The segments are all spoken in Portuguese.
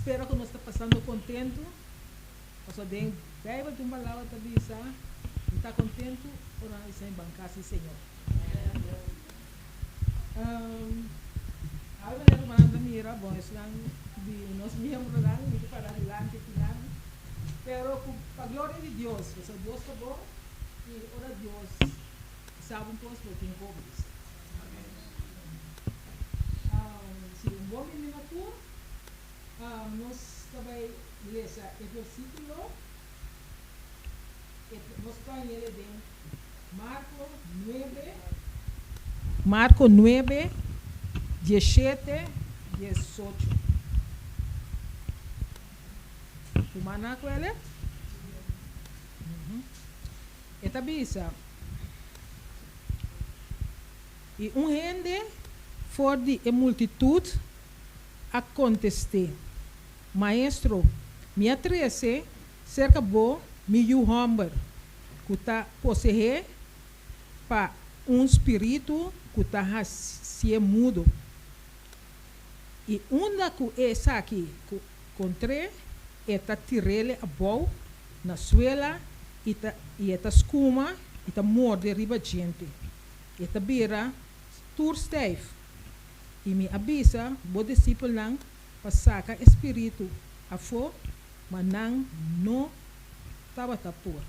espero que nós está passando contento. Só tem Bíblia de uma palavra da bisa. Está contento por nós sem bancar, sim, Senhor. A maneira como a mira, bom, isso não de nós membros lá, não para adelante, pero para a glória de Deus, Deus está bom e ora Deus sabe um pouco do que envolve. Se um bom miniatura, nós também lemos o versículo, nós estamos nele de Marcos 9, 17, 18. Kumana ko ele? Esta bisa. E gente for de multitud a contestar. Maestro, minha 13, cerca bo, meu homem, que está possuído para espírito que está se mudo. E uma que essa aqui, contra, está tirando a boa na suela e está escuma e está morde riba gente. E está beira tur stijf. E me avisa, bo discípulo não passaca espírito a fo, mas não estava tapor.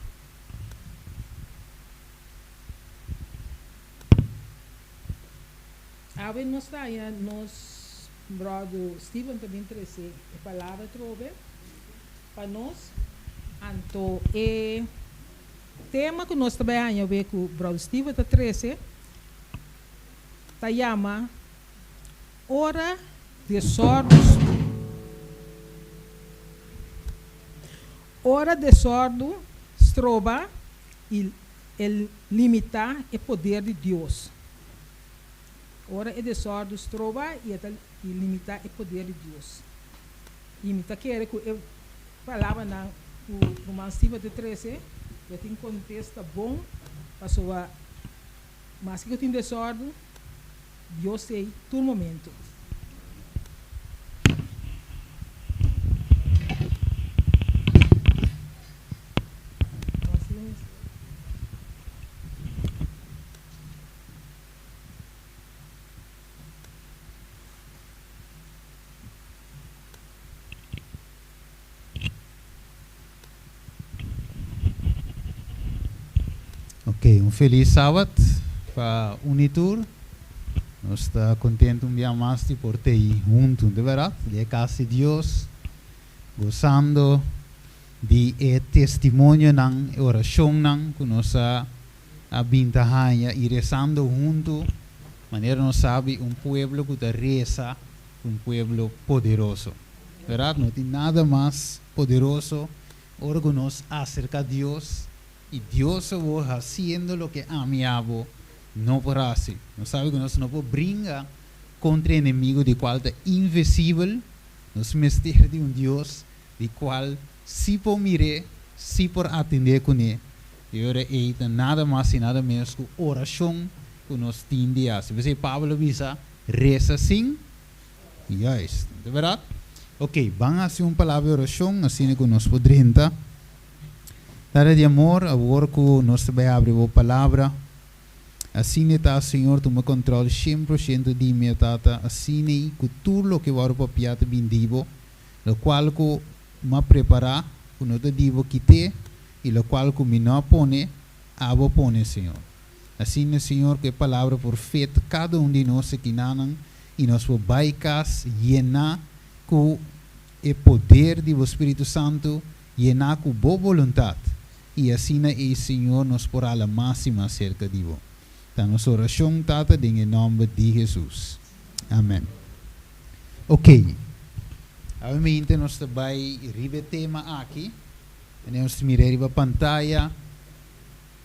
Ave nós está aí, nós brother Steven também trouxe a palavra trove para nós. Então, o tema que nós também aí ver com o brother Steven está trouxe, está chama hora de sordos. Hora de sordo trova e limitar o poder de Deus. Ora é de sordos trova e limitar o poder de Deus. Limita quer que eu falava na Romanos 13, eu tenho contexto bom para sua, mas que eu tenho de sordo, Deus sei todo momento. Ok, feliz sábado para Unitur. Nós estamos contentes um dia mais de por ter juntos, de verdade, de casa de Deus, gozando de testemunho na oração que nós abintahanya e rezando juntos, maneira nós sabe pueblo que reza, pueblo poderoso, verdade? Não tem nada mais poderoso, ora que nós acerca a Deus. E Deus está fazendo o que amiabo não por assim. Nós sabemos que nós não podemos brincar contra o inimigo de qual é invisível. Nós mistério de Deus de qual se por mirar, se por atender com ele. E ora é nada mais e nada menos que oração que nós temos de fazer. Você Pablo visa reza sim. Yes, de verdade? Ok, vamos a fazer uma palavra de oração assim que nós podemos. Tara de amor, agora que nós também abrimos a palavra, assim está, Senhor, tu me controles 100% de minha tata, assim que tudo o que vai para piata bindivo, o qual que me preparar, que não te divo quitar, e o qual que me não pone, abo pone, Senhor. Assim, Senhor, que a palavra por feito, cada de nós aqui nanang, e nós por baicas, llenar com o poder do Espírito Santo, llenar com boa vontade. E assim é, Senhor, nos por a máxima cerca de vós. Então, nossa oração, Tata, em nome de Jesus. Amém. Ok. Obviamente, nós também ribe tema aqui. Nós miramos a pantalla.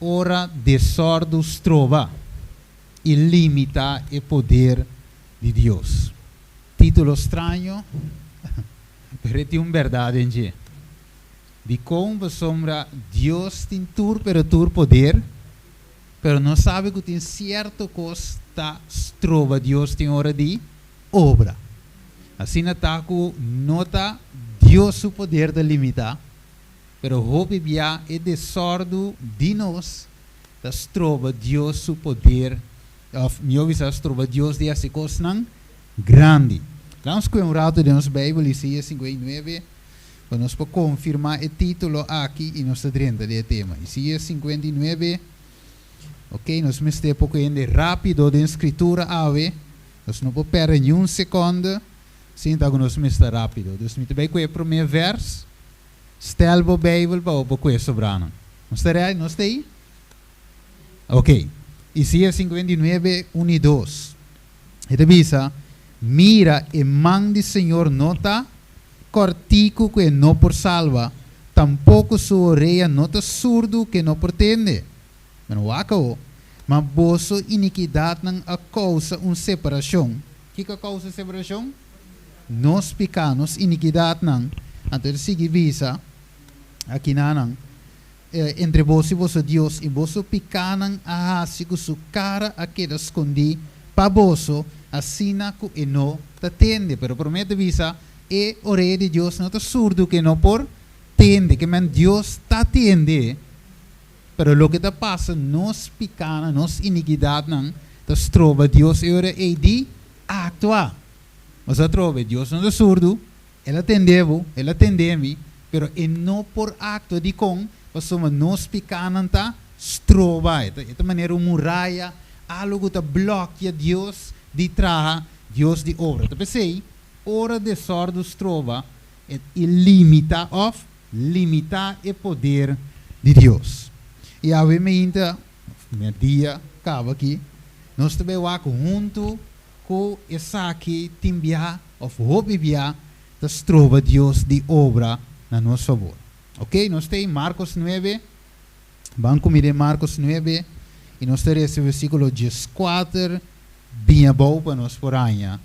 Hora de sordos trova. E limita o poder de Deus. Título estranho. Pero é uma verdade em dia. De como sombra Deus tem tur pero tur poder, pero não sabe que tem certo coisa trova Deus tem hora de obra. Assim ataco nota Deus o poder de limitar, pero hope bia é de sordo de nós, das trova Deus o poder, of meu visas trova Deus de essa coisa não grande. Vamos com um rato de nossa Bíblia, Isaías 59, para nós confirmar o título aqui e nós treinamos de tema. Isaías 59, ok, nós vamos ter pouco ainda rápido de escritura ave, nós não podemos perder nenhum segundo, sim, então nós vamos estar rápido. Então, nós vamos com o primeiro verso, stel a Bíblia para o pouco sobrano. Nós estamos nós estamos aí? Ok, Isaías 59, 1 e 2. Ele diz, mira, e man de Senhor nota, cortico que não por salva, tampouco sua orelha nota surdo que não pretende. Mas não acabou. Mas bosso iniquidade não a causa separação. Que causa separação? Nós pecanos, iniquidade não. Então ele sigue visa, aqui não, entre vós e vosso Deus, e vosso pecanan a hasigo su cara a que escondi, para vosso, assim que não te tende. Pero promete visa, e orelha de Deus não está surdo que não por tende, que man Deus te tende. Pero lo que te passa, nos pecanos, nos iniquidade não, te trova Deus e ora e de actuar. Mas a trova Deus não é surdo, ela atendeu, ela atendeu-me, pero e não por acto de com, mas nos pecanos tá trova. Esta maneira muralha, algo que bloqueia Deus de trabalhar, Deus de obra. Então pensei, hora de sordos trova e limita o poder de Deus. E obviamente, meu dia acaba aqui, nós também vamos junto com essa aqui, timbia, ou hobibia, das trova Deus de obra na nosso favor. Ok? Nós temos Marcos 9, vamos comer Marcos 9, e nós temos esse versículo 14, bem bom para nós por amanhã,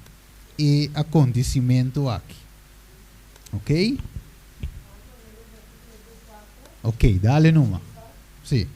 e acontecimento aqui. Ok? Ok, dá-lhe numa. Sim.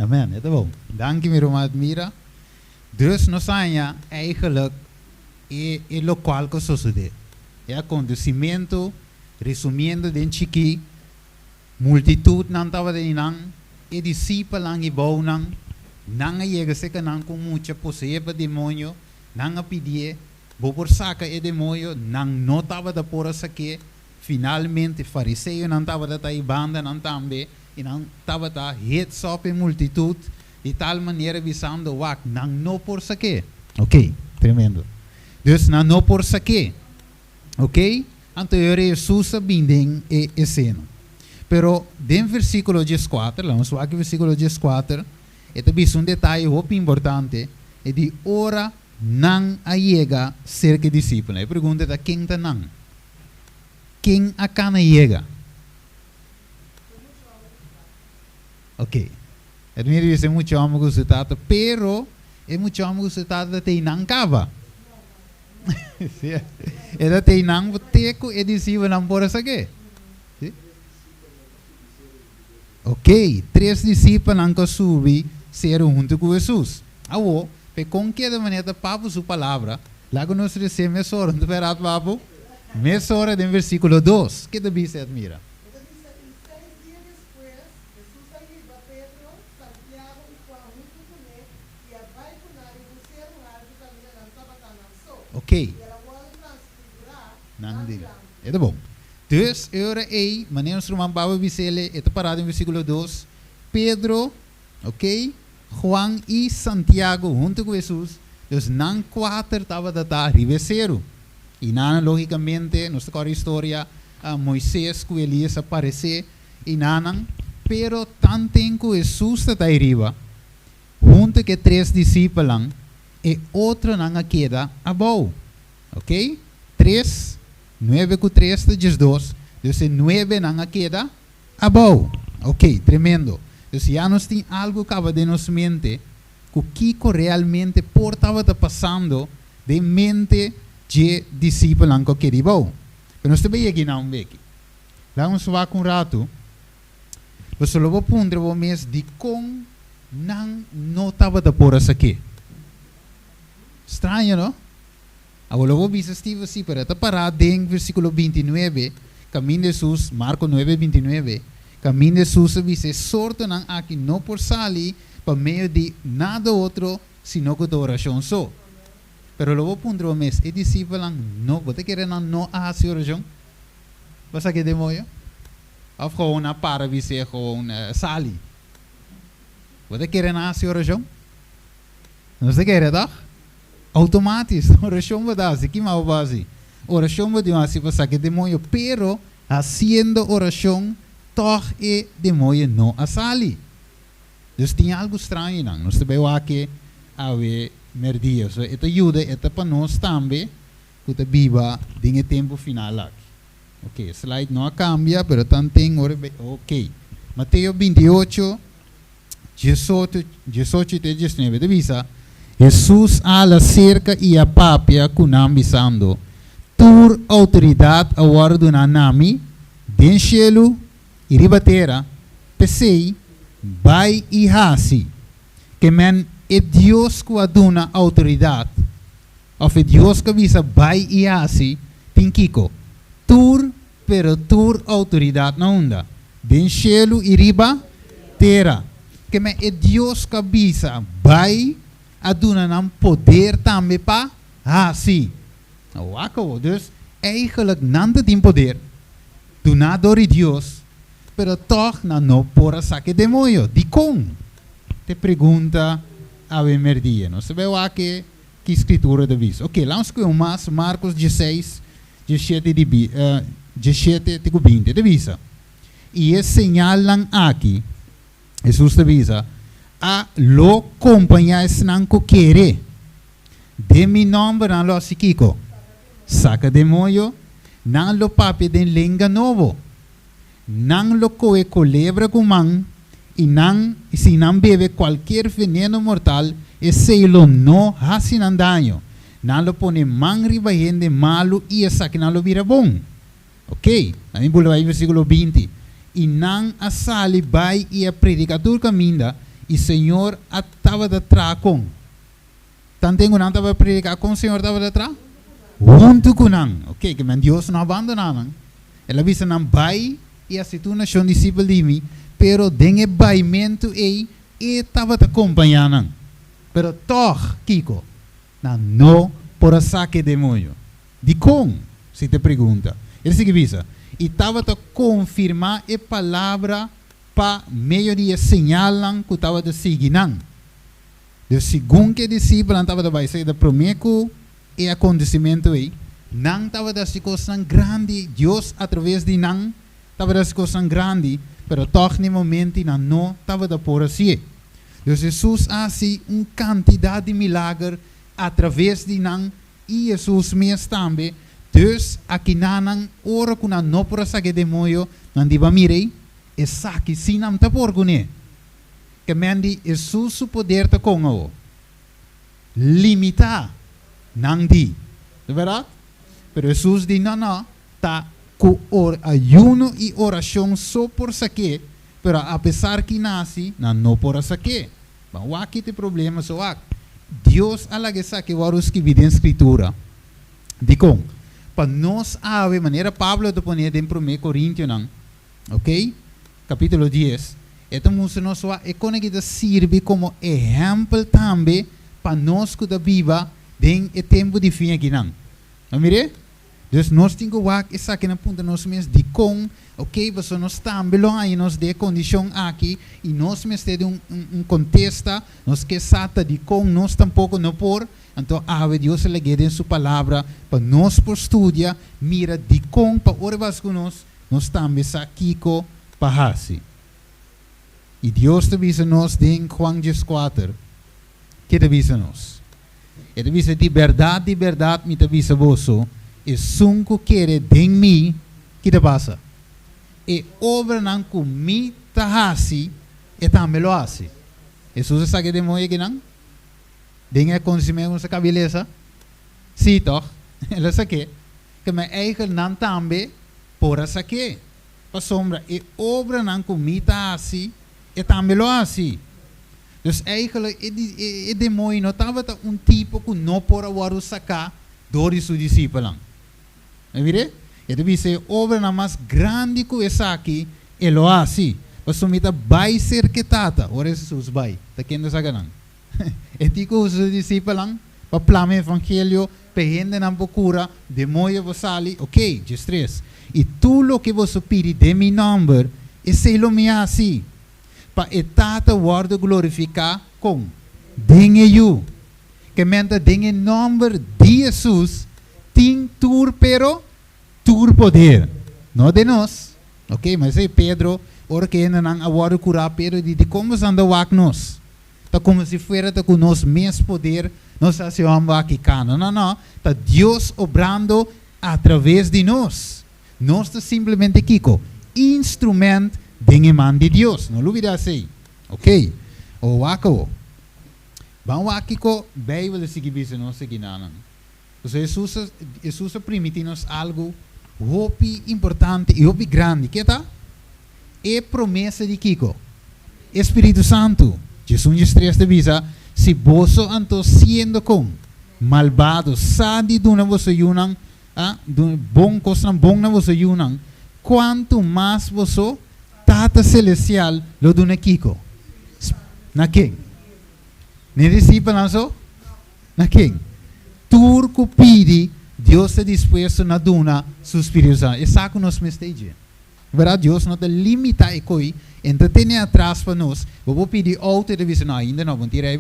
Amen, het is wel. Dank je meer om het mira. Dus nos aña eigenlijk e local que sucede. E acontecimento, resumindo den chiqui, multitud nan tava de nang, e discípulos lang ibao nang a llega se nang com mucha posee pa demonio, nang a pedir, bo por saca e demoio, não notava da por saque, finalmente fariseu não estava da tai banda não também, e não estava da het sop em multitud, de tal maneira visando wak, não por saque. Ok, tremendo. Dus não por saque. Ok? Então Jesus bindem e esceno. Pero den versículo 14, vamos ver aqui versículo 14, este é um detalhe muito importante, é de ora não chega ser que discípulo. Eu pergunto a quem está não? Quem a cana chega? Ok. É mesmo é muito amo gostado, pero é muito amo gostado de não cava. É da tem não teco e discípulo não por essa que. Ok, 3 discípulos não subi ser junto com Jesus. Awo, pe com que de maneira papo sua palavra, logo nós recebemos essa hora, não verá papo? Essa hora do versículo 2, que deve ser admira. Ok. Não diga. É bom. Dus, ora ei, maneira nós vamos para Visele, é parado em versículo 2. Pedro, ok? Juan e Santiago, junto com Jesus. Dus, não 4 estava da ribeceiro. E não, logicamente, nossa história, Moisés com Elias aparecer. E não, pero tanto com Jesus está arriba, junto com 3 discípulos, e outro não queda abaixo. Ok? 3. 9 com 3 diz 2. Então, 9 não queda abaixo. Ok, tremendo. Então, já nós temos algo que de nossa mente, que o que realmente estava passando de mente de discípulo que queria abaixo. Mas nós também aqui não vemos. Vamos falar com um rato. Você logo pondre o mês de como não estava por essa aqui. Estranho, não? Agora vou ver Steve assim, para parar em versículo 29, caminho de Jesus, Marcos 9, 29, caminho de Jesus diz, sorte não aqui não por salir, para meio de nada outro, senão que a oração só. Pero logo pondre o mês, e discípulo não, você quer não a oração? Você quer demoio? Ou gewoon para dizer, gewoon salir? Você quer a oração? Não você quer, tá? Automatisch, oração vai dar, aqui mal base. Oração vai dar, se você quer demoio, pero haciendo oração, toch e demoio não a sali. Dus tem algo estranho, não? Nós também aqui a ver merdia. So, esta ajuda, esta para nós também, que a Bíblia tem o tempo final aqui. Ok, slide não cambia, pero também, ok. Mateus 28, 18 e 19, divisa. Jesus ala cerca e a papia kunam bisando. Tur autoridade a guardo na nami, den cielo e ribatera, pesei, vai e hasi. Que men é Deus que aduna autoridade. Of é Deus que visa vai e hasi, pinkiko. Tur, pero tur autoridade na onda. Den cielo e ribatera. Que men é Deus que visa vai aduna nam poder também para sim. Nou, acabou. Dus eigenlijk não tem poder. Do nada de Deus, pero toch não por saque demoio. De como? Te pergunta a merdia. Não sabe o que escritura de vis. Ok, vamos com mais Marcos 16, 17 de 20 de visa. E é señalan aqui. Jesus de visa. A lo companhias não querer. De mi nome não lo sikiko. Saca demoio. Não lo papi de lenga novo. Não lo coe culebra comum. E não, se não bebe qualquer veneno mortal, e se lo não hace daño. Não lo pone mangri de malo e essa que não lo vira bom. Ok? A mim pula aí versículo 20. E não a sali vai e a predicador caminha. E o Senhor estava de trás com. Tanto não estava a predicar com o Senhor estava de trás? Junto com não. Ok, que Deus não abandona. Ela disse não vai e a situação discípulo de mim, pero den baimento e estava te acompanhando. Pero toch, Kiko, não por saque demônio. De como? Se te pergunta. Ele se avisa. E estava a confirmar a palavra para meio de señalan que estava a seguir. O segundo que discípulo estava a sair da primeiro e acontecimento aí. Não estava a dar coisa grande. Deus através de não estava a dar coisa grande. Pero toch no momento não estava a por assim. Então Jesus faz uma quantidade de milagres através de não. E Jesus mesmo também. Dus aqui nanan ora kuna no por saque demônio não diba mirei e saque sinam ta por gune que mendi Jesus poder ta com o limita não di de verdade pero Jesus di não ta com ayuno e oração só por saque pero apesar que nasce não por saque mas o aqui tem problema só Deus alague saque varus que vide em escritura de com para nós de maneira Pablo de poner em 1 Coríntios, ok? Capítulo 10. Então, nós é que serve como exemplo também para nós que viva em tempo de fim aqui, não? Amire? Então, nós temos que essa aqui na ponta nós mesmos de com, ok? Você nós também aí nós de condição aqui e nós mesmos temos contexto, nós que sata de com nós tampouco não por. Então, Deus le guia em sua palavra para nós por estudar, mira de com para orvas com nós também saquico para assim. E Deus te avisa nós em Juan 14, que te avisa nós. Ele avisa de verdade, me te avisa você, e sunco quer de mim, que te passa. E obra não com mim ta assim, e também lo assim. Jesus sabe de moe que não? Dingen consumen sa kabilesa. Zie toch? Ela saque. Que mijn eigen nan tambe pora saque. Pa sombra e obra nan comita assim e tambe lo assim. Dus eigenlijk e demônio notava tipo que não pora waru sacar door os discípulos. É verdade? E deve ser obra na mais grande que essa aqui e lo assim. Pa somita vai ser que tata. Ora Jesus vai. Tá querendo sacar não? E dico os discípulos para plame evangelho pehende na procura demônio você ok just 3 e tudo que você pede de meu nome e se lo me assim para etata word glorificar com dinge you que menta dinge nome de Jesus tem tur pero tur poder não de nós ok mas é Pedro ora que ainda não award curar Pedro de como anda wak nós tá como se fuera tá com nós mesmo poder nós hacemos aqui cana não tá Deus obrando através de nós tá simplesmente aqui instrumento de mão de Deus não olvida assim ok o wako vamos aqui com Bíblia se que nós aqui não Jesus permite-nos algo hopi importante e hopi grande que tá é promessa de Kiko Espírito Santo Jesus 3 te avisa, se você anto sendo com malvado, sadi duna você yunang, bom coisa bom na você yunang, quanto mais você tata celestial lo duna kiko. Na quem? Nem discípulo não só? Na quem? Turco pede, Deus está disposto na duna su Espírito Santo. E saco nos mesteje. Verdade, Deus não te limita e coi. Então, tem atrás para nós, vou pedir outra revisão, não, ainda não, vamos tirar aí,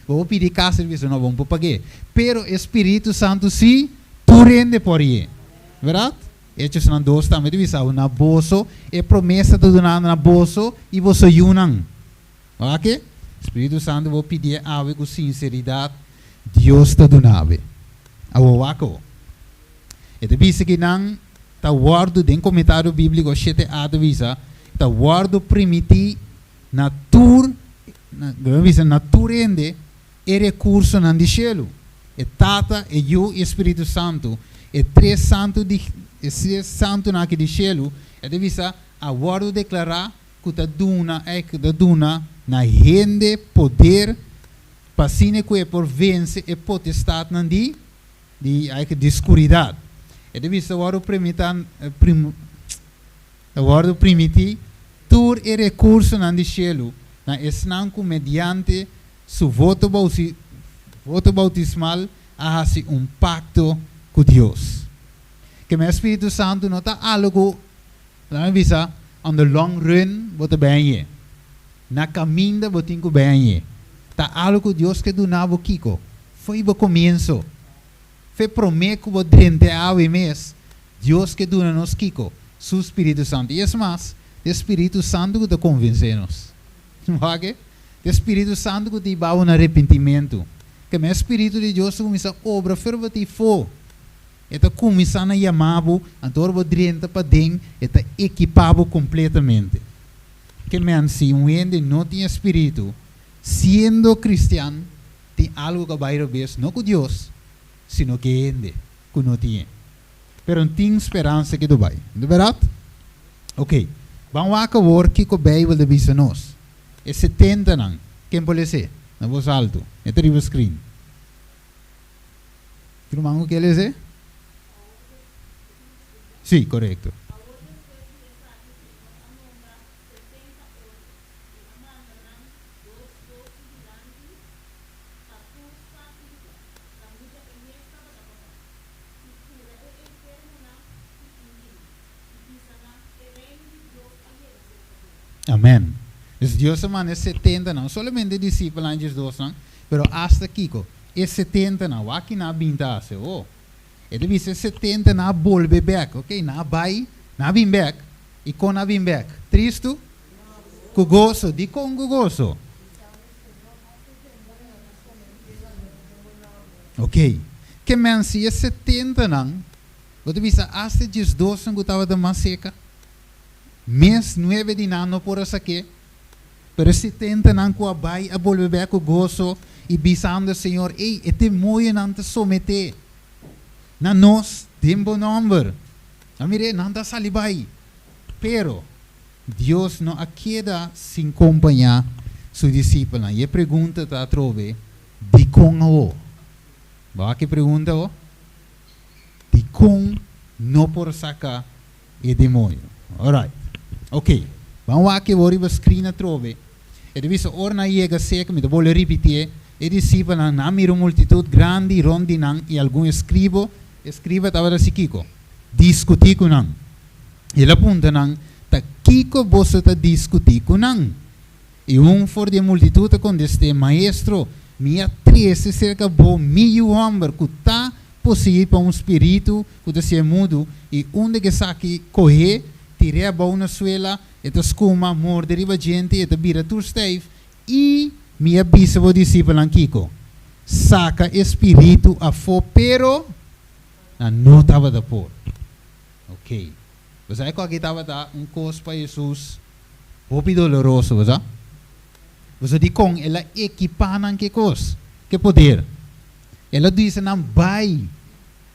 vou pedir casa revisão, não, vamos pagar. Pero Espírito Santo, sim, tu rende por aí. Verdade? Hechos na 2 também revisão, na bolso, e promessa de donar na bolso, e você unam. Ok? Espírito Santo, vou pedir algo com sinceridade, Deus te donava. Awawako. E devisa que não, tá guardo de comentário bíblico, sete a devisa, tá guardo primiti naturende e recurso nan di cielo e tata e io e Spirito Santo e tre santo na che di cielo e devisa a guardo declarar que ta duna na rende poder pasine que por vence e potestade nan di escuridade e devisa guardo primiti tur e recurso nan di cielo na esnanco mediante su voto bautismal hace pacto con Dios. Que mi Espíritu Santo no está algo, la visa, on the long run, bota bem. Na caminda, botinho bem. Tá algo que Deus que do nabo kiko. Foi o começo. Foi prometo o drente ave mês. Deus que do nos kiko. Su Espírito Santo. E é mais, o Espírito Santo que te convence-nos. Não é? O Espírito Santo que te dá um arrependimento. Que o Espírito de Deus começa a obra fervati for. Eta começando a chamar-o, então o drente para dentro, eta equipado completamente. Que se ende não tem Espírito, sendo cristiano, tem algo que vai receber, não com Deus, sino que ende, que não tem. Pero tem esperança que do vai. De verdade? Ok. Vamos acabar que o Bíblia de visa nós. É 70 não. Quem pode ser? Na voz alto. É terrible screen. Firmamos o que ele diz? Sim, correto. Amém. Deus é 70 não, somente discípulos antes dos não, pero hasta Kiko, é 70 não, aqui na bintasse, oh. Ele disse 70 na volve back, ok? Na vai, na bim back, e com na bim back. Tristo? Com gozo, di com gozo. Ok. Que mensi é 70 não, você disse hasta 12 não estava da mais seca. Mês 9 de ano por essa aqui. Pero 70 não com a vai a volve back com gozo e bisando o Senhor, ei, é muito não te someter. Na nós, tempo número. Amire, não está salibai. Pero, Deus não queda sem acompanhar seu discípulo. E a pergunta está a trove, de com o? Vai que pergunta o? De com não por sacar e demônio. Alright. Ok. Vamos aqui agora a screen a trove. E depois a hora na chega seca, me vou repetir. E discípulo na mira multitud grande, rondinang, e algum escriba estava assim Kiko. Discutir com nang. Ele apunta nang, ta Kiko você ta discutir com nang. E for de multitud com este maestro, minha 13 cerca bo 1000 homem que tá possível para espírito que tá se mudo e onde que saque correr, tirar a boa na suela, e ta escuma, morder a gente, e ta vira tu stave, e minha bispo discípulo ang Kiko. Saca espírito a fo, pero não estava da por. Ok. Você é que aqui estava coisa para Jesus. Hopi doloroso, você? Você diz com ela equipanan que coisa, que poder. Ela diz não vai.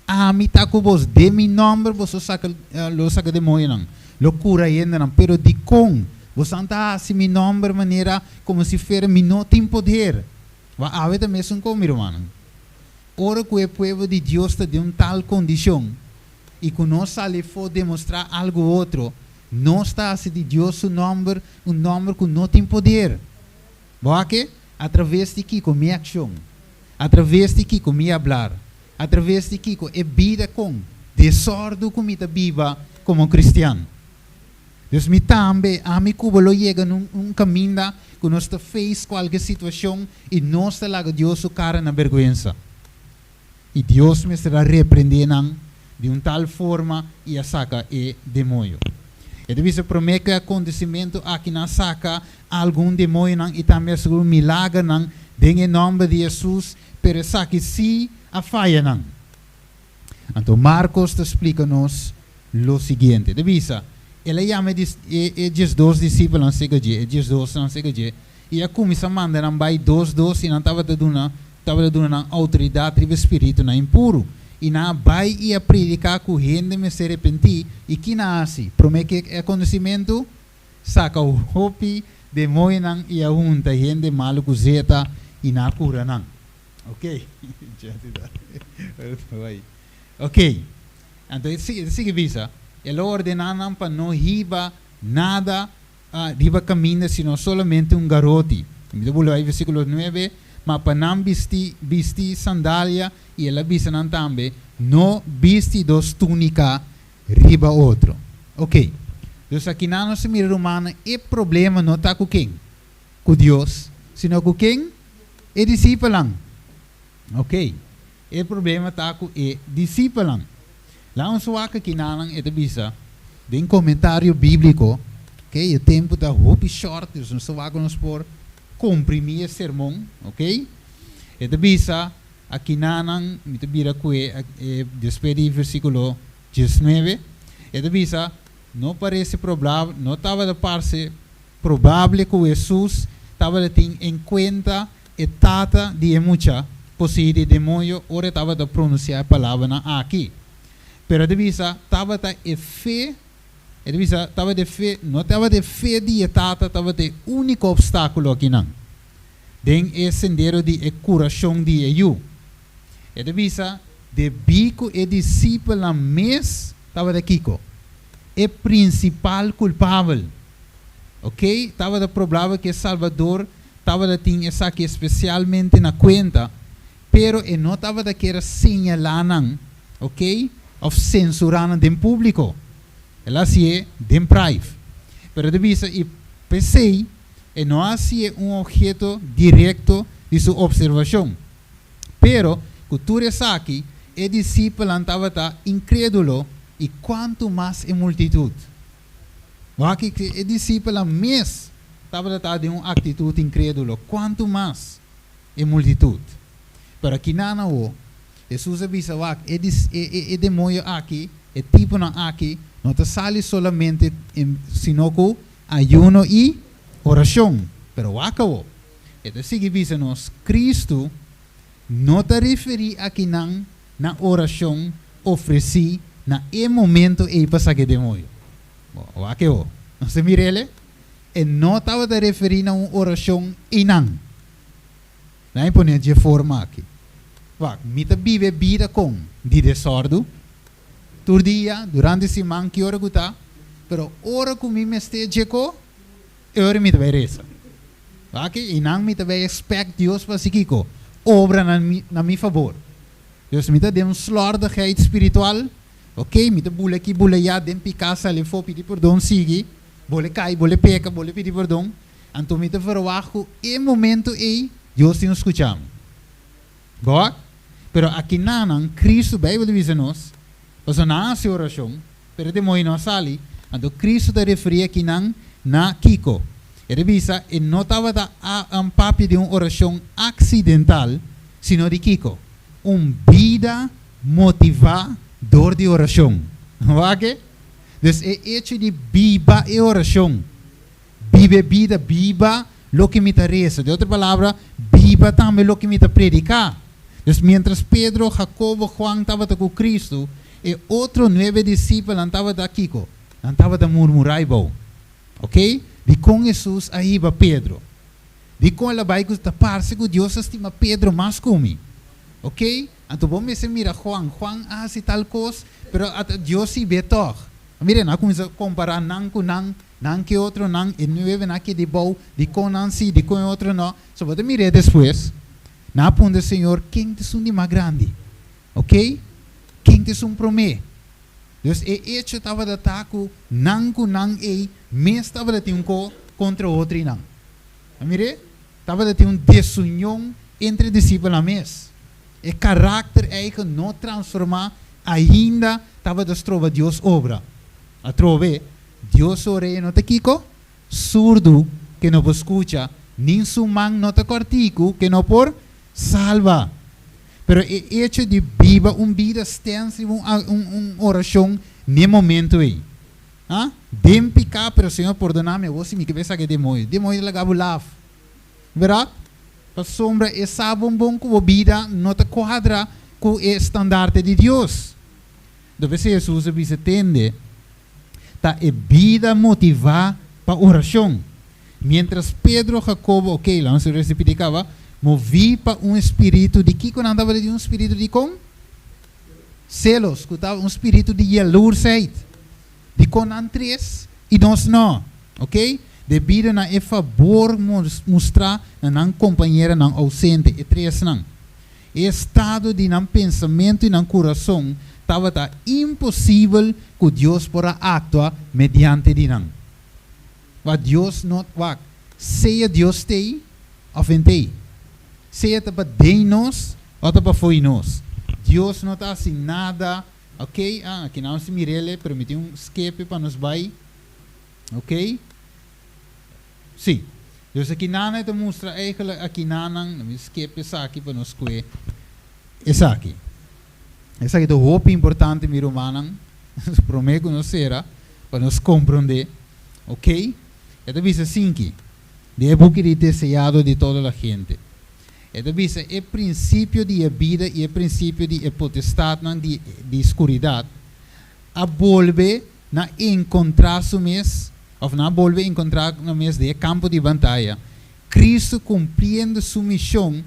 A mim tá com vos de mi nome, você saca demônio não. Loucura ainda não, pero di com você não tá assim mi nome maneira como se fosse mi não tem poder. Vai haver também como irmão. Ora que o povo de Deus está de tal condição e que nós sale for demonstrar algo outro, não está assim de Deus um nome que não tem poder. Porque através de que com minha ação, através de que com minha falar, através de que com a vida com desordem como me viva como cristiano. Deus me também a mim que lo chega num caminho que nós está fez qualquer situação e nós está lá Deus o cara na vergonha. E Deus me estará repreendendo de tal forma e a saca é demônio. E deve ser promete que acontecimento aqui na saca algum demônio e também seguro milagre não em nome de Jesus, pero saque se a falha não. Então Marcos explica-nos o seguinte, deve ser, ele chama os dois discípulos não sei que e a começa a mandar não vai dois e não estava dando autoridade do espírito na impuro e na vai e a predicar com gente me se arrepentir e que nasce promete que acontecimento saca o hopi demônio não e a junta gente malo com zeta e na cura não. Ok? Ok. Então sigue visa ele ordenaram para não riba nada riba caminho sino solamente garoto. Me devolve aí versículo 9. ma panam bisti sandalia e la bisanan tambe, no bisti dos túnica riba outro. Ok. Dus aqui na nossa mira romana, o problema não está com quem? Com Deus, sino com quem? É discípulo. Ok. O problema está com o discípulo. Lá um suaca aqui na é da bisa, tem comentário bíblico, ok? O tempo está muito short, dus um suaca nos por comprimir o sermão, ok? É da bisa, aqui na me te vira com despedi versículo 19, é da bisa, não parece provável, não estava de parte provável que Jesus estava de ter em conta a data de muita possível demônio, ora estava de pronunciar a palavra aqui. Pero de visa estava de fé, de visa estava de fé, não estava de fé de data, estava de único obstáculo aqui não. Den é sendero de curação de eu. De visa de bico e discípulo mes estava de Kiko. É principal culpável, ok? Estava de problema que Salvador estava de ter essa aqui especialmente na conta, pero não estava de querer señalar, ok? Ou censurar em público, ela se é em privado. Pero de vista e pensei, não é objeto direto de sua observação, pero cultura essa aqui, o discípulo estava incrédulo. E quanto mais é multitud. Aqui que o discípulo mesmo estava de uma atitude incrédula. Quanto mais é multitud. Para que não Jesus avisa que o demônio aqui, o tipo aqui, não está sale solamente sino com ayuno e oração. Pero acabou. Então sigue avisa-nos, Cristo não está referindo aqui na oração ofereci na momento e passa que demônio. O que o? Não se mire ele? E não estava a referir a uma oração inang. Não é poner de forma aqui. Vá, mita vive vida com de desordem. Todo dia, durante a semana, que hora que está? Pero hora que me esteja com, hora me vai reza. Vá que inang me vai expect Deus para seguir com obra na meu favor. Deus me dá um slordigheid espiritual. Ok, me bule aqui, bule já, dem picasa, le for pedir perdão, sigue, bole cai, bole peca, bole pedir perdão, então me verwacho, e momento e Deus te escutamos. Boa? Pero aqui nanan, Cristo, Bíblia diz-nos, você não hace oração, pero de moi não sali, então Cristo te refere aqui na Kiko. Ele diz, e não estava a papi de uma oração acidental, sino de Kiko. Vida motivada door de oração. Ok? Dus é hecho de viva e oração. Vive vida, viva lo que me interessa. De outra palavra, viva também lo que me predicar. Dus mientras Pedro, Jacobo, Juan estavam com Cristo, e outro 9 discípulos estavam aqui, estavam a murmurar. Ok? De com Jesus aí va Pedro. De com ela vai tapar-se que Deus estima Pedro mais como. Ok? Então vamos mira Juan hace tal coisa, pero Deus se vê toch. Mire, não começa a comparar nan com nan que outro nan, e não é aqui de bom, de com nan si, de com outro não. Só vou mirar depois. Na ponta Senhor, quem te são de mais grande? Ok? Quem te são promê? Deus é hecho estava de ataque, nan com nan e, mas estava de ter contra outro nan. Mire, estava de ter desunião entre discípulos a mês. E caráter eigen não transformar, ainda estava de trova Deus obra. A trove, Deus ore não te kiko, surdo que não escuta, nem sumang não te cortico que não por salva. Pero é hecho de viva vida extensa, oração nem momento aí. Ah? Dem picar, pero Senhor perdona-me, você me cabeça que demônio la gabulaf. Verdade? A sombra é sabão bom com a vida não te quadra com o estandarte de Deus. Deve ser Jesus se tende tá a vida motivada para oração. Mientras Pedro, Jacobo, ok, lá se replicava, movi para espírito de que quando andava de espírito de com celos, escutava espírito de jaloersheid. De com três e nós não, ok? devido a e favor mostrar na companheira não ausente e três não. E estado de não pensamento e não coração estava impossível que Deus possa actuar mediante de não. Wat Deus não vai, seja Deus tem ou não tem, seja para de nós ou para foi nós. Deus não está assim nada, ok? Aqui não se mirele, permitiu escape para nos vai, ok? Sim. Deus aqui não te mostra eigenlijk aqui não escape essa aqui para nos coe. Essa aqui. Essa aqui é o hope importante mi romanang. Prometo não será para nos compreender, ok? Esta diz assim que debo que deseado de toda a gente. Esta diz é princípio de vida e é princípio de potestade de escuridade. A volver na encontrar-se mês, ou na volver encontrar no mês de campo de batalha. Cristo cumprindo sua missão,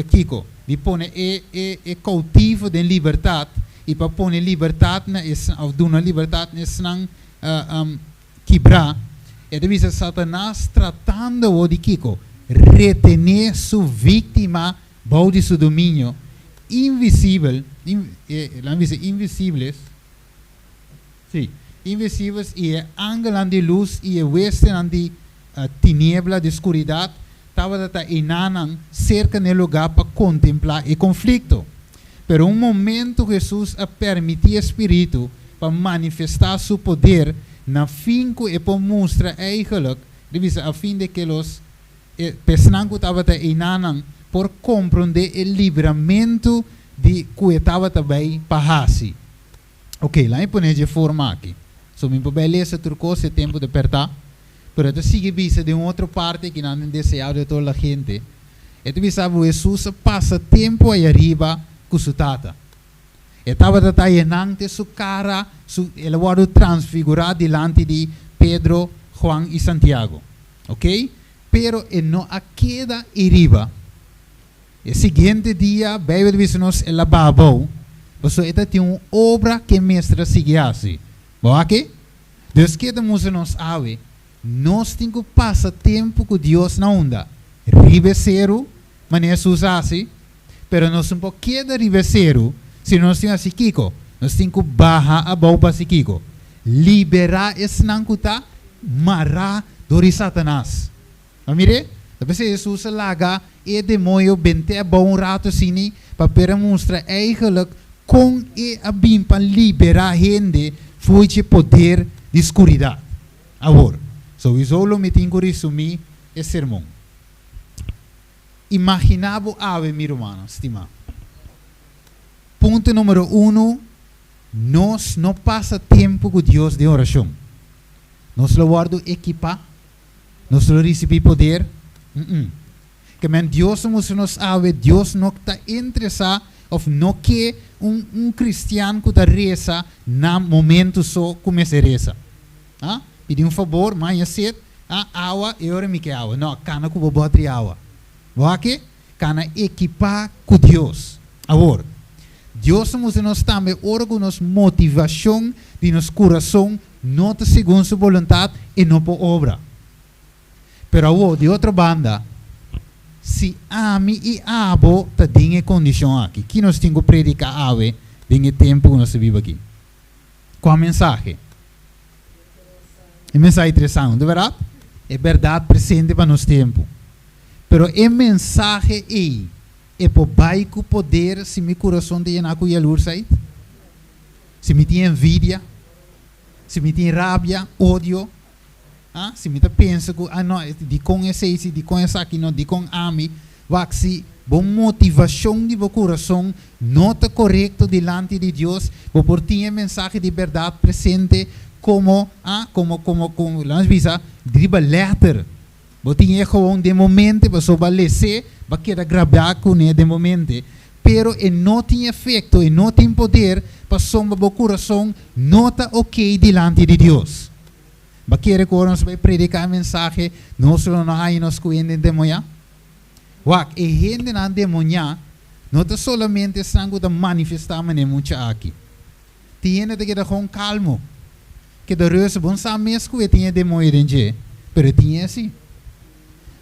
Kiko, de pôr é cautivo de liberdade e para pôr liberdade ou de uma liberdade não quebrar. É de vista Satanás tratando de Kiko retener sua vítima bajo de seu domínio invisível, invisíveis, sim, invisíveis e é ângulo de luz e é western de tiniebla de escuridade estava inanan cerca do lugar para contemplar o conflito. Pero momento Jesus a permitir Espírito para manifestar seu poder na fim que para mostrar eigenlijk, a fim de que os pessoas que estavam inanan por compreender o livramento de que estava também para ok, lá eu ponho de forma aqui. So, me beleza turcoso tempo de apertar. Pero ito sigue visa de outra parte que não deseado de toda a gente. Ito visa que Jesus passa tempo aí arriba com sua tata. Estava enante sua cara, ele foi transfigurado diante de Pedro, Juan e Santiago. Ok? Pero ele não queda arriba. O seguinte dia, veio de nos el lavabo. Então, esta tem uma obra que mestre sigue assim. Bom, aqui? Deus quer nos ave. Nós temos que passar tempo com Deus na onda. Riveceiro, mas Jesus assim. Pero nós não podemos riveceiro se nós temos assim, Kiko. Nós temos que barrar a boca assim, Kiko. Liberar esse nancuta, marrar do Satanás. Amire? Depois Jesus laga e demônio bente a bom rato assim, para mostrar eigenlijk com e a bim para liberar a gente foi de poder de escuridade. Agora. So, solo me tenho que resumir esse sermão. Imaginava ave, meu irmão, estima. Ponto número 1, nós não passa tempo com Deus de oração. Nós lo guardo equipa, nós lo recebi poder. Que men Deus nos ave, Deus não está interessado ou não quer cristiano que está reza na momento só começa a reza. Ah? Pedi favor, mas cedo, água, eu me que água. Não, cana com bobotre água. Porque cana equipar com Deus. Agora, Deus nos também órgãos motivação de nosso coração, não segundo sua vontade e não por obra. Pero agora, de outra banda, se ami e abo, tá tem condição aqui. Que nós temos que predicar ave, tem tempo que nós vivemos aqui. Qual a mensagem? É mensagem interessante, de verdade? É verdade presente para nosso tempo. Pero é mensagem é por baixo poder se meu coração tem na cuia luz aí. Se me tem envidia, se me tem rabia, ódio, se me pensa que não, de com esse, de com essa aqui, não, de com ami, vai se bom motivação de meu coração, nota correto diante de Deus, por ter mensagem de verdade presente. Como nós visa driba letter, botinha gewoon de momento, para só lecer, para que gravar com de momento, pero não tem efeito e não tem poder para sombra o coração nota ok diante de Deus. Para que nós vai predicar a mensagem, nós não há nos cuidem de manhã. Wak e gente na de manhã, não está solamente sangue da manifestar mané muito aqui. Tiene de que dar com calmo. Que da reus bom sa mesco e tinha demônio dentro. pero tiene así.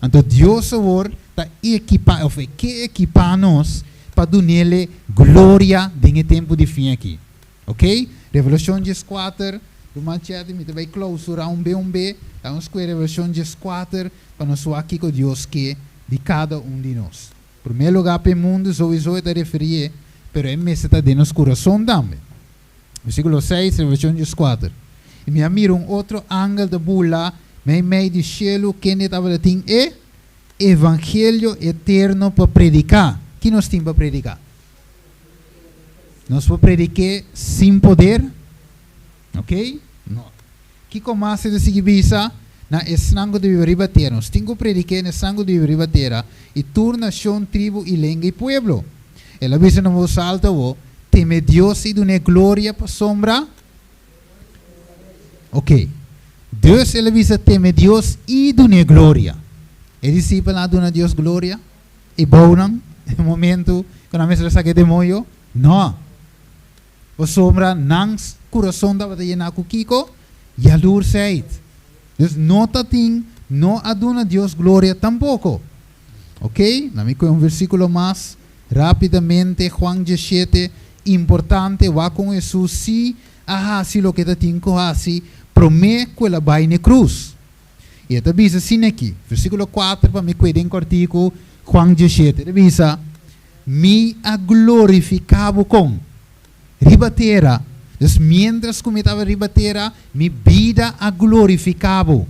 Entonces Dios sabor está equipa, of que equipa-nos para donarle gloria en el tiempo de fin aqui. Ok? Revelação 4, do manchete, me vai clausura um B, vamos com a Revelação 4, para nós aqui com Deus que de cada de nós. Em primeiro lugar, para o mundo, sowieso está referir, pero é mesmo está de nosso coração também. Versículo 6, Revelação 4. E me miro outro ângulo da bula, meio de cielo, que estava tem é evangelho eterno para predicar. Que nós temos para predicar? Nós vamos predicar sem poder, ok? Não. Que começa a seguir visa na sangue de ribateira. Nós temos que predicar na sangue de ribateira e toda nação, tribo e língua e pueblo. Ela visa na voz alta, teme Deus e dona glória para sombra. Ok. Deus ela visa teme Deus e dona glória. E discípulo lá dona Deus glória e bouram no momento quando a mesa saque de moio. Não. O sombra nangs coração da batalha na kiko e a luz seit. Dus não tating, não aduna Deus glória tampouco. Ok? Nami com versículo mais rapidamente Juan 17 importante va com Jesus si ahasi lo que tating ko hasi prome quella vai na cruz. E esta bisa assim aqui, versículo 4 para me cuidar em cortico Juan 17, bisa me a glorificavo com ribatera. Dus mientras que me estava ribatera, mi vida a glorificavo.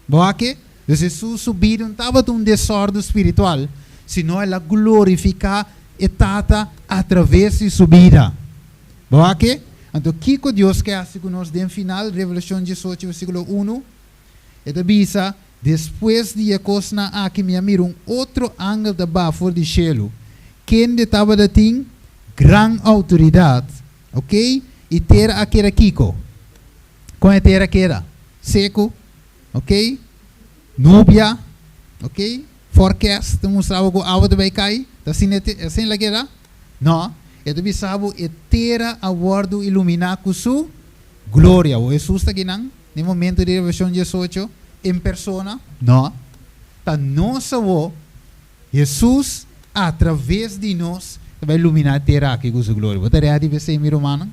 Boa que? Dus Jesus subir não estava um desordem espiritual, sino ela glorificar etata através de subida. Boa que? Então, que Deus quer fazer conosco no final, Revelação 18, versículo 1, esta bisa, depois de a coisa aqui, me miro outro ângulo da bafo de cielo, quem estava da ting, gran autoridade, ok? E ter aquela kiko, com a ter aquela, seco, ok? Núbia, ok? Forecast, mostrava que a água vai cair, assim lá que era? Não. Ito bisabo etera a guardo iluminar com sua glória. O Jesus está aqui no momento de Revelação 18 em persona? Não. Está nossa voz, Jesus através de nós vai iluminar a terra aqui com sua glória. Você reage a ser meu irmão?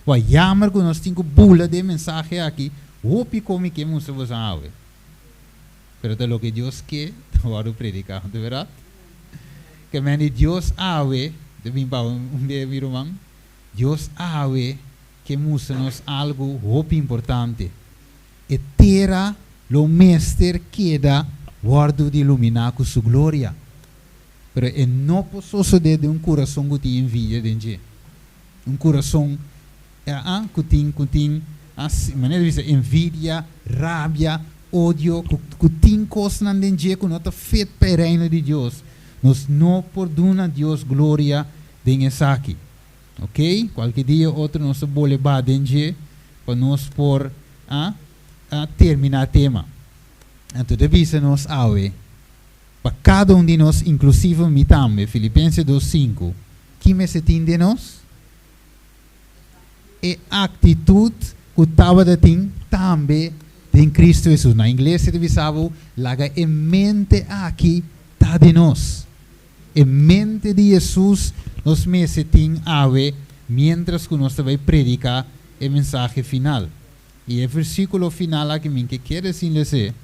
O jammer que nós temos bula de mensagem aqui, o como que nós vamos a ver. Pero é o que Deus quer, agora predicar, de verdade? Que me Deus ave de mi irmão, Deus sabe que mostra-nos algo muito importante. E terá o mestre queda guardo de iluminar com sua glória. Pero é não posso suceder de coração que tem envidia de coração que tem maneira de dizer envidia, rabia, ódio, que tem coisas na gente que não está feito para o reino de Deus. Nós não podemos Deus glória de aqui, ok? Qualquer dia outro nós vamos levar dentro para nós por terminar o tema. Então devia nós awe para cada de nós, inclusive me também, Filipenses 2:5, que me se tem de nós é atitude que estava de tem também em Cristo Jesus. Na inglês se devia saber, laga em mente aqui está de nós. Em mente de Jesus, nós meses tem a ver, mientras que nós vai predicar o mensagem final. E o versículo final aqui, que quer dizer,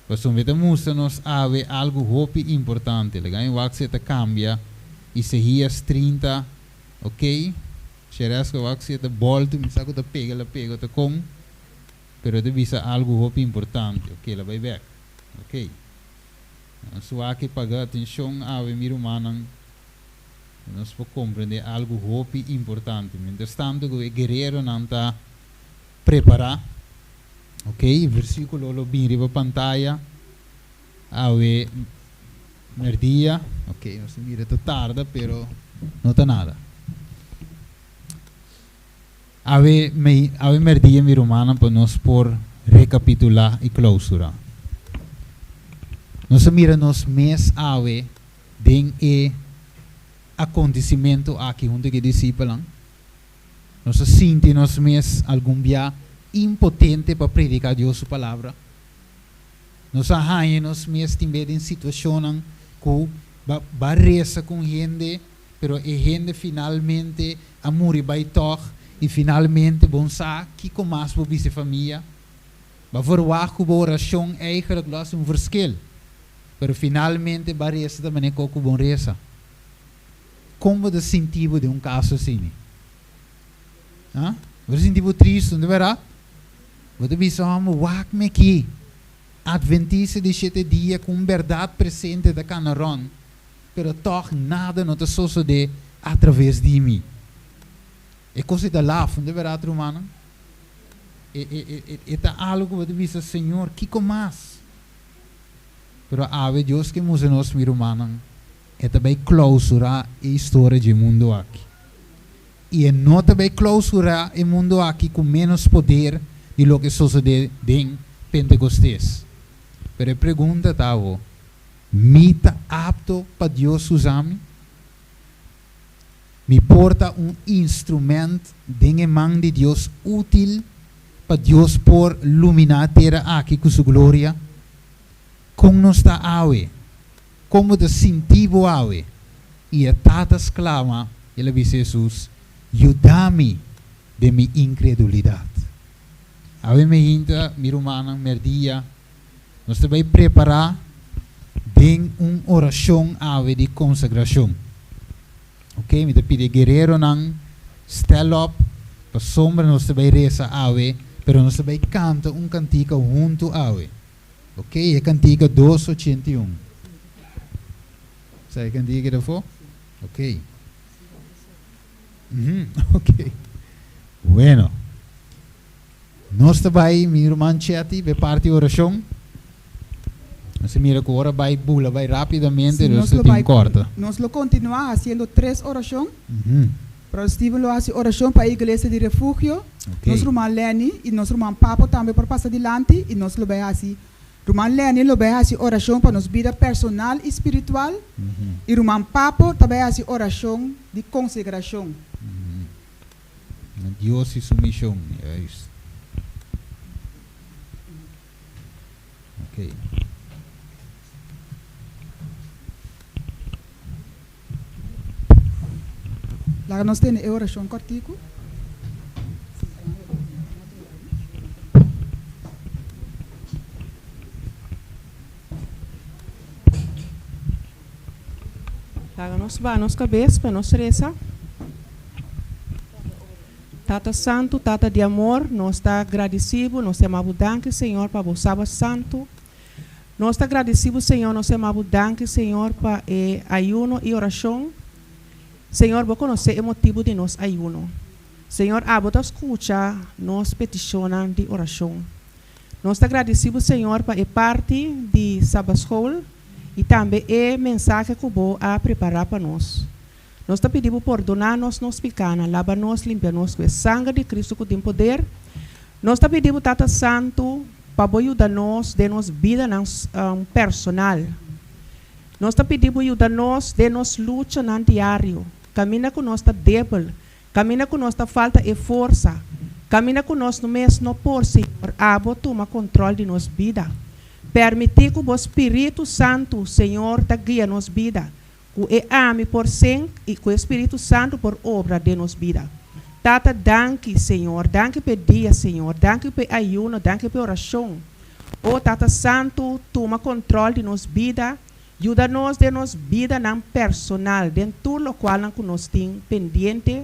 pues mostra-nos a ver algo muito importante. Legal? O que se cambia, Isaías 30, ok? Xeras que o que se volta, me saco da pega com, pero deve ser algo muito importante, ok? Ela vai ver, ok? So aqui pagar atenção a meu irmão, nós podemos compreender algo muito importante. Mientras tanto, o guerreiro não está preparado, ok? Versículo lo bem riba pantalla, a merdia, ok? Nós mira está tarde, pero não está nada. A merdia, meu irmão, para nós por recapitular e clausura. Nós miramos mês ave den acontecimento aqui junto com discípulos. Nós sentimos mês algum dia impotente para predicar Deus sua palavra. Nós arranhamos mesmo em situação que barresa com gente, pero a gente finalmente amor vai tocar e finalmente bom sa que começa a ver família. Vai forward com a oração eigenlijk los verschil. Pero finalmente barresa também com bom reza. Como o sentido de caso assim? Ah? O sentido triste, não é verdade? Você pensa, wak me aqui. Adventista de 7 dias com verdade presente da canaron, pero toch nada não te sucede através de mim. É coisa da laf, não é verdade, romano? É algo que você diz, Senhor, que mais? Pero a Deus que nos nós, mi romano, é também clausurar a história do mundo aqui. E é não também clausurar o mundo aqui com menos poder de lo que sucede em Pentecostés. Pero a pergunta está, me está apto para Deus usar-me? Me porta instrumento de mão de Deus útil para Deus por iluminar a terra aqui com sua glória? Como não está awe? Como te sentivo awe? E a tatas clama, ele disse Jesus, ajuda-me de minha incredulidade. Awe me hinta, mi romana, merdia, nós também preparar bem oração ave de consagração. Ok? Me te pide guerreiro não stand up, para sombra nós também reza ave, pero nós também canta cantiga junto ave. Ok? É cantiga 281. Sabe a cantiga que for? Ok. Ok. Bueno. Nós também, mi irmão Cheti, vai parte da oração. Nós mira que agora vai bula, vai rapidamente, nós tem corta. Nós lo continuar fazendo 3 orações. Para Steven lo hace oração para a igreja de refúgio. Okay. Nós irmão Lenny e nós irmão Papo também para passar adiante e nós lo vai fazer. Irmão Lenny lo vai fazer oração para nossa vida personal e espiritual. E irmão Papo também fazer oração de consagração. Deus e sua missão, é isso. Ok. Lá nós temos a oração cortico. Lá nós vamos cabeça para nós reza. Tata Santo, Tata de amor, nós está agradecido, nós temos abundante, Senhor, para o sábado santo. Nós está agradecido, Senhor, nós temos abundante, Senhor, para ayuno e oração. Senhor, vou conhecer o motivo de nosso ayuno. Senhor, abota escuta nos peticionam de oração. Nós está agradecido, Senhor, para a parte de Sabbath School e também a mensagem que vou a preparar para nós. Nós está pedindo por donar-nos nos pecados, lavar-nos, limpar-nos com o sangue de Cristo que tem poder. Nós está pedindo, Tata Santo, para ajudar-nos, de nos vida personal. Nós está pedindo ajudar-nos, de nos luta no diário. Camina com nossa débil, camina com nossa falta de força, camina com nós no mês no por, Senhor, abo toma controle de nossa vida. Permitir que o Espírito Santo, Senhor, te guia nossa vida. Que ame por sim e que o Espírito Santo por obra de nossa vida. Tata, danke, Senhor, danke por dia, Senhor, danke por ayuno, danke por oração. Oh, Tata Santo, toma controle de nossa vida. Ajuda-nos de nossa vida não personal, dentro do qual nós temos pendente.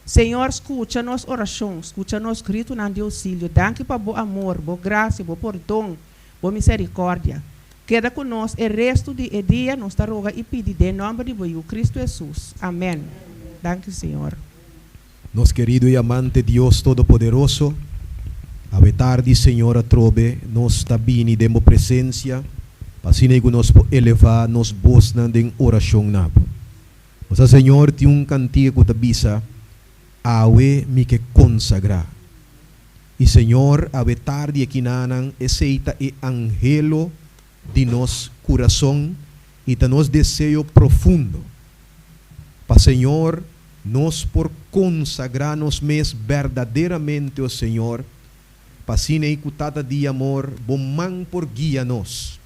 Senhor, escuta nossa oração, escuta nosso grito no auxílio. Danke para o amor, boa graça, bom perdão, boa misericórdia. Queda conosco o resto do dia, nós te roga e pedir em nome de Cristo Jesus. Amém. Danke, Senhor. Nosso querido e amante Deus Todo-Poderoso, a tarde, Senhor, a trobe, nós está bem de presença. Assim que nós elevar nos voz em oração nabo. O Senhor tem cantigo que bisa, awe me que consagra. E Senhor, a tarde aqui nanan, aceita e angelo de nosso coração e de nosso desejo profundo. Para Senhor, nós por consagrar-nos mais verdadeiramente ao Senhor, pasine kutata di amor, bomang por guia nos.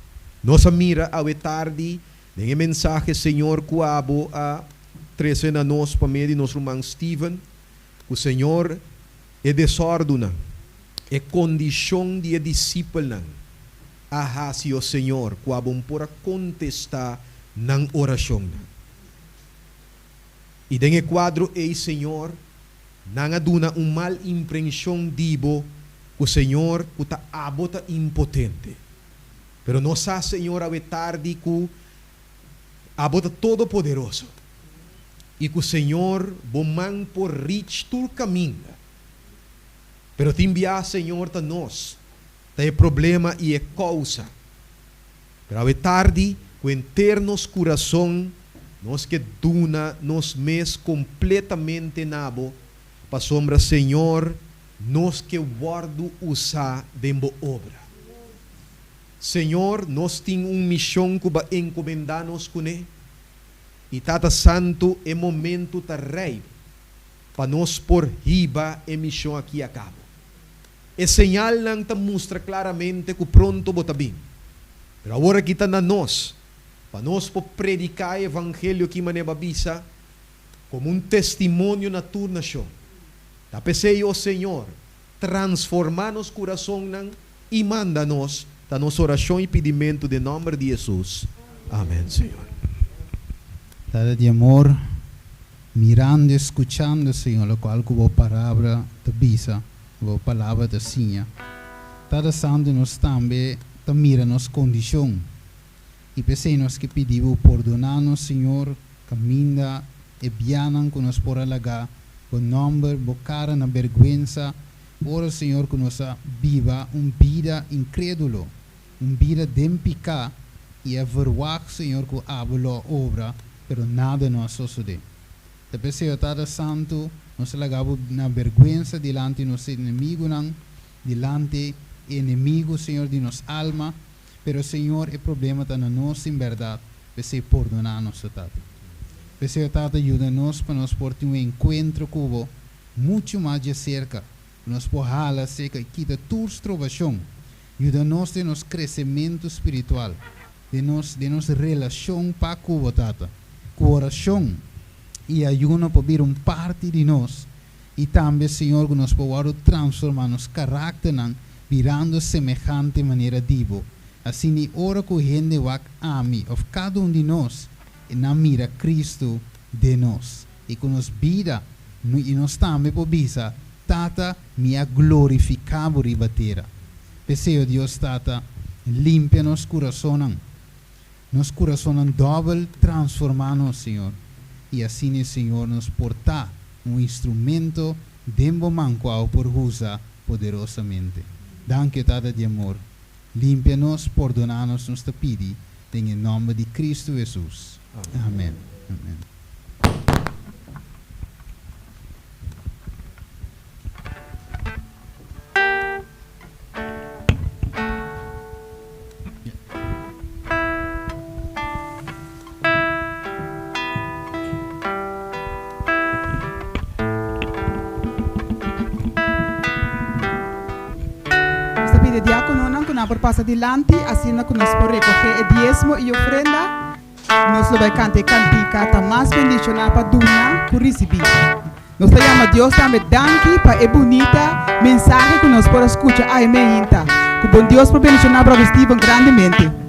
Nos mira awe tarde, nenge mensaje Senhor kuabo a 13 na nos pamedi nos rumang Steven, o Senhor é desordem, é condição de discípulo. Ahasi o Senhor, kuabong pora contestar ng oração. E denge quadro ei Senhor, nanga duna mal impressão dibo, o Senhor kuta abota impotente. Pero no sa Senhor awe tarde ku abota todo poderoso. E que o Senhor bomang por rich tur caminho. Pero te enviar Senhor ta nós, ta é problema e é causa. Pero awe tarde, com internos coração, nós que duna, nos mes completamente nabo, pa sombra Senhor, nós que guardo usar dembo obra. Senhor, nós tem missão que ba encomendar-nos com ele. E Tata Santo, é momento ta rei, para nós por riba a missão aqui a cabo. É señal lang ta mostra claramente que pronto bota bem. Pero agora kita na nós, para nós por predicar o evangelho que manebabisa, como testemunho na tua nação. Tapesei o Senhor, transformar nos coração nang e manda-nos, ta nossa oração e pedimento de nome de Jesus. Amém, Senhor. Tada de amor, mirando e escuchando, Senhor, a qual a palavra te bisa, a palavra te sinha. Tada santo nos também, te mira nos condição. E pensei nos que pedimos perdonar-nos, Senhor, caminha e bianan que nos por alagar, com nome, bocara na vergüenza. Ora, Senhor, que nos viva vida incrédulo, vida dempica e a verwag, Senhor, que hablo obra, pero nada nos sucede. Te pensei, Tada Santo, nos lagamos na vergüenza delante de nos inimigos, delante inimigo, Senhor, de nos alma, pero, Senhor, o problema está na nossa em verdade, pensei perdonar-nos, Tata. Pensei, Tata, ajuda-nos para nos por ter encontro com você, muito mais de cerca, nos por hala seca e quita tua trovação, ajuda-nos de nos crescimento espiritual, de nos relação para com você, Tata, com oração, e ajuda para vir parte de nós, e também, Senhor, que nos pode transformar nos caráter, virando semejante maneira divo. Assim, ni ora que gente vai ami, of cada de nós, e na mira Cristo de nós, e que nos vida, e nós também por bisa, Tata, minha glorificável ribatera. Peseo Deus, Tata, limpia nos coração, doble transformar-nos, Senhor. E assim, Senhor, nos portar instrumento dembo manco ao por usar poderosamente. Danke, Tata de amor. Limpia-nos, perdonar-nos, nos te pedi, em nome de Cristo Jesus. Amém. Amém. Por passar adiante, assim nós podemos recoger o diezmo e ofrenda, nós vai cantar mais bendicionar para donar, por receber. Nós chamamos Deus também danke para a bonita mensagem que nós podemos escutar aí, que bom Deus para bendicionar para Steven grandemente.